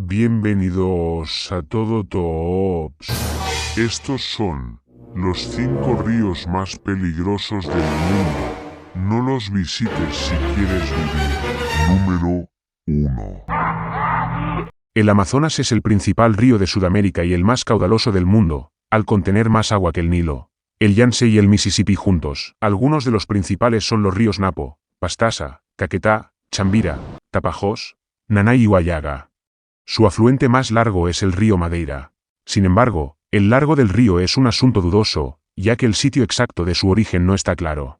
Bienvenidos a Todo Tops. Estos son los 5 ríos más peligrosos del mundo. No los visites si quieres vivir. Número 1. El Amazonas es el principal río de Sudamérica y el más caudaloso del mundo, al contener más agua que el Nilo, el Yangtze y el Mississippi juntos. Algunos de los principales son los ríos Napo, Pastaza, Caquetá, Chambira, Tapajós, Nanay y Huallaga. Su afluente más largo es el río Madeira. Sin embargo, el largo del río es un asunto dudoso, ya que el sitio exacto de su origen no está claro.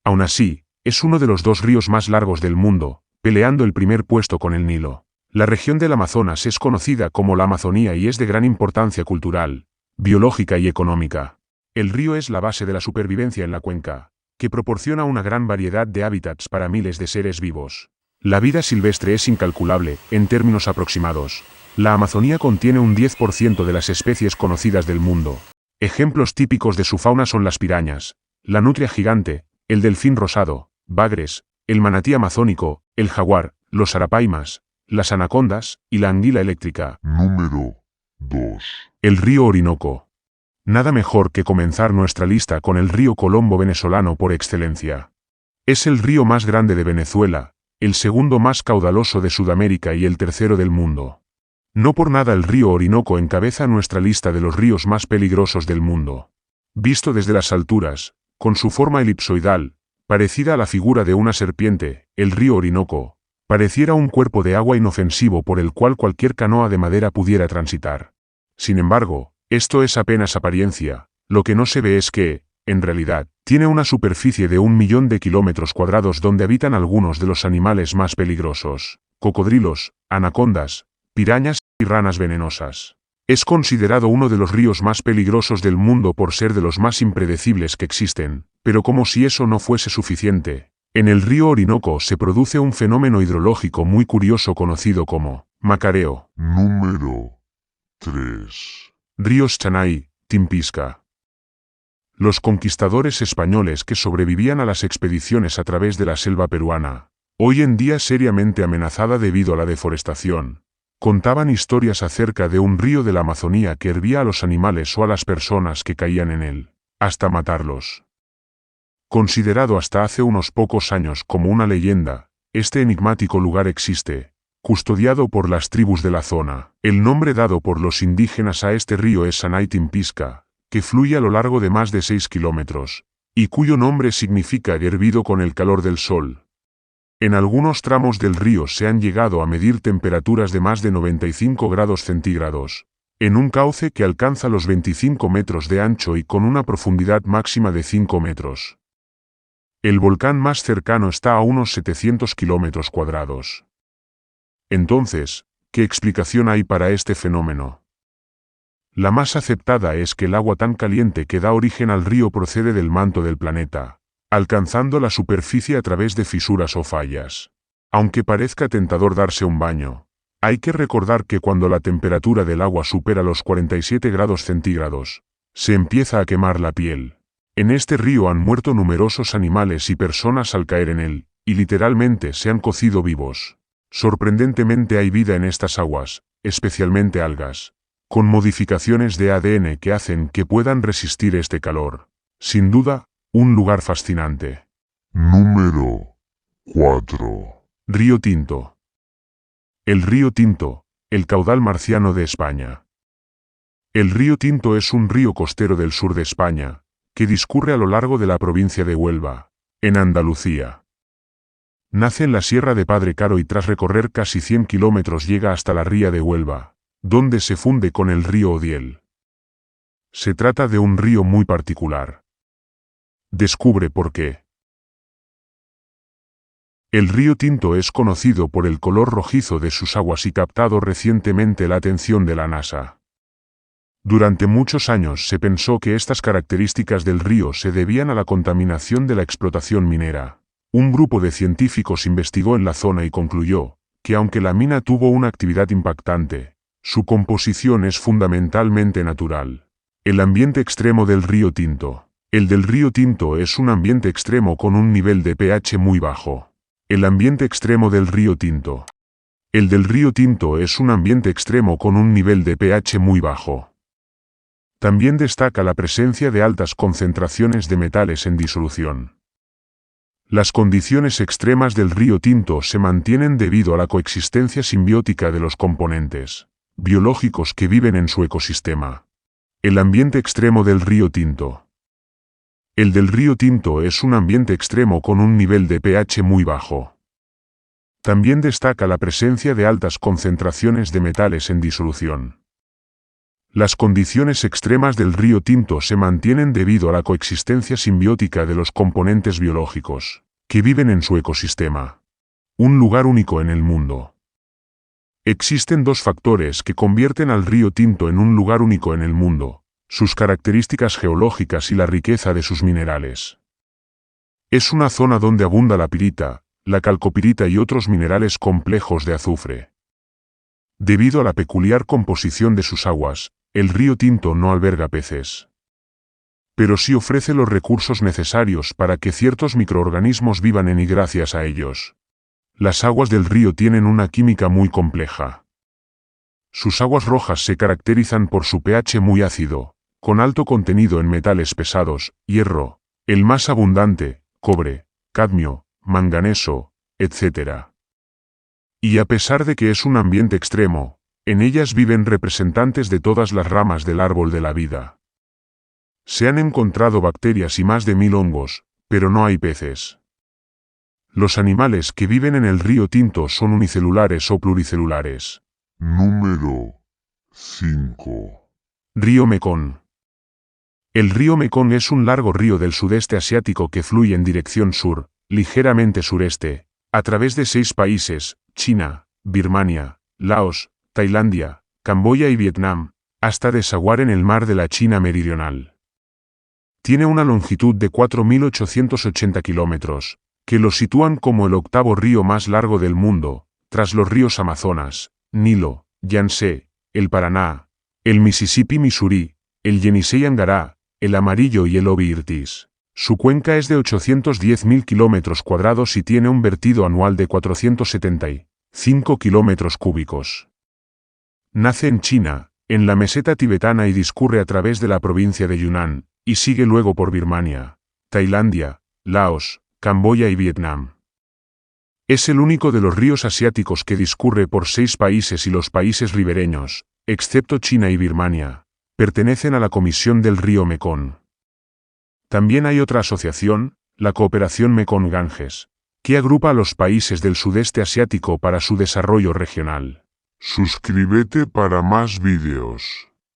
Aún así, es uno de los 2 ríos más largos del mundo, peleando el primer puesto con el Nilo. La región del Amazonas es conocida como la Amazonía y es de gran importancia cultural, biológica y económica. El río es la base de la supervivencia en la cuenca, que proporciona una gran variedad de hábitats para miles de seres vivos. La vida silvestre es incalculable, en términos aproximados. La Amazonía contiene un 10% de las especies conocidas del mundo. Ejemplos típicos de su fauna son las pirañas, la nutria gigante, el delfín rosado, bagres, el manatí amazónico, el jaguar, los arapaimas, las anacondas y la anguila eléctrica. Número 2. El río Orinoco. Nada mejor que comenzar nuestra lista con el río Colombo venezolano por excelencia. Es el río más grande de Venezuela, el segundo más caudaloso de Sudamérica y el tercero del mundo. No por nada el río Orinoco encabeza nuestra lista de los ríos más peligrosos del mundo. Visto desde las alturas, con su forma elipsoidal, parecida a la figura de una serpiente, el río Orinoco pareciera un cuerpo de agua inofensivo por el cual cualquier canoa de madera pudiera transitar. Sin embargo, esto es apenas apariencia, lo que no se ve es que, en realidad, tiene una superficie de 1 millón de kilómetros cuadrados donde habitan algunos de los animales más peligrosos: cocodrilos, anacondas, pirañas y ranas venenosas. Es considerado uno de los ríos más peligrosos del mundo por ser de los más impredecibles que existen, pero como si eso no fuese suficiente, en el río Orinoco se produce un fenómeno hidrológico muy curioso conocido como macareo. Número 3. Ríos Chanay, Timpisca. Los conquistadores españoles que sobrevivían a las expediciones a través de la selva peruana, hoy en día seriamente amenazada debido a la deforestación, contaban historias acerca de un río de la Amazonía que hervía a los animales o a las personas que caían en él, hasta matarlos. Considerado hasta hace unos pocos años como una leyenda, este enigmático lugar existe, custodiado por las tribus de la zona. El nombre dado por los indígenas a este río es Sanay Timpisca, que fluye a lo largo de más de 6 kilómetros, y cuyo nombre significa hervido con el calor del sol. En algunos tramos del río se han llegado a medir temperaturas de más de 95 grados centígrados, en un cauce que alcanza los 25 metros de ancho y con una profundidad máxima de 5 metros. El volcán más cercano está a unos 700 kilómetros cuadrados. Entonces, ¿qué explicación hay para este fenómeno? La más aceptada es que el agua tan caliente que da origen al río procede del manto del planeta, alcanzando la superficie a través de fisuras o fallas. Aunque parezca tentador darse un baño, hay que recordar que cuando la temperatura del agua supera los 47 grados centígrados, se empieza a quemar la piel. En este río han muerto numerosos animales y personas al caer en él, y literalmente se han cocido vivos. Sorprendentemente hay vida en estas aguas, especialmente algas, con modificaciones de ADN que hacen que puedan resistir este calor. Sin duda, un lugar fascinante. Número 4. Río Tinto. El río Tinto, el caudal marciano de España. El río Tinto es un río costero del sur de España, que discurre a lo largo de la provincia de Huelva, en Andalucía. Nace en la Sierra de Padre Caro y tras recorrer casi 100 kilómetros llega hasta la ría de Huelva, donde se funde con el río Odiel. Se trata de un río muy particular. Descubre por qué. El río Tinto es conocido por el color rojizo de sus aguas y captado recientemente la atención de la NASA. Durante muchos años se pensó que estas características del río se debían a la contaminación de la explotación minera. Un grupo de científicos investigó en la zona y concluyó que aunque la mina tuvo una actividad impactante, su composición es fundamentalmente natural. El ambiente extremo del río Tinto. El del río Tinto es un ambiente extremo con un nivel de pH muy bajo. El ambiente extremo del río Tinto El del río Tinto es un ambiente extremo con un nivel de pH muy bajo. También destaca la presencia de altas concentraciones de metales en disolución. Las condiciones extremas del río Tinto se mantienen debido a la coexistencia simbiótica de los componentes biológicos que viven en su ecosistema. El ambiente extremo del río Tinto. El del río Tinto es un ambiente extremo con un nivel de pH muy bajo. También destaca la presencia de altas concentraciones de metales en disolución. Las condiciones extremas del río Tinto se mantienen debido a la coexistencia simbiótica de los componentes biológicos que viven en su ecosistema. Un lugar único en el mundo. Existen dos factores que convierten al río Tinto en un lugar único en el mundo: sus características geológicas y la riqueza de sus minerales. Es una zona donde abunda la pirita, la calcopirita y otros minerales complejos de azufre. Debido a la peculiar composición de sus aguas, el río Tinto no alberga peces. Pero sí ofrece los recursos necesarios para que ciertos microorganismos vivan en y gracias a ellos. Las aguas del río tienen una química muy compleja. Sus aguas rojas se caracterizan por su pH muy ácido, con alto contenido en metales pesados, hierro, el más abundante, cobre, cadmio, manganeso, etc. Y a pesar de que es un ambiente extremo, en ellas viven representantes de todas las ramas del árbol de la vida. Se han encontrado bacterias y más de 1000 hongos, pero no hay peces. Los animales que viven en el río Tinto son unicelulares o pluricelulares. Número 5. Río Mekong. El río Mekong es un largo río del sudeste asiático que fluye en dirección sur, ligeramente sureste, a través de 6 países: China, Birmania, Laos, Tailandia, Camboya y Vietnam, hasta desaguar en el mar de la China Meridional. Tiene una longitud de 4.880 kilómetros, que lo sitúan como el 8º río más largo del mundo, tras los ríos Amazonas, Nilo, Yangtze, el Paraná, el Mississippi Missouri, el Yenisei Angará, el Amarillo y el Obi-Irtis. Su cuenca es de 810.000 kilómetros cuadrados y tiene un vertido anual de 475 kilómetros cúbicos. Nace en China, en la meseta tibetana y discurre a través de la provincia de Yunnan, y sigue luego por Birmania, Tailandia, Laos, Camboya y Vietnam. Es el único de los ríos asiáticos que discurre por 6 países y los países ribereños, excepto China y Birmania, pertenecen a la Comisión del Río Mekong. También hay otra asociación, la Cooperación Mekong-Ganges, que agrupa a los países del sudeste asiático para su desarrollo regional. Suscríbete para más vídeos.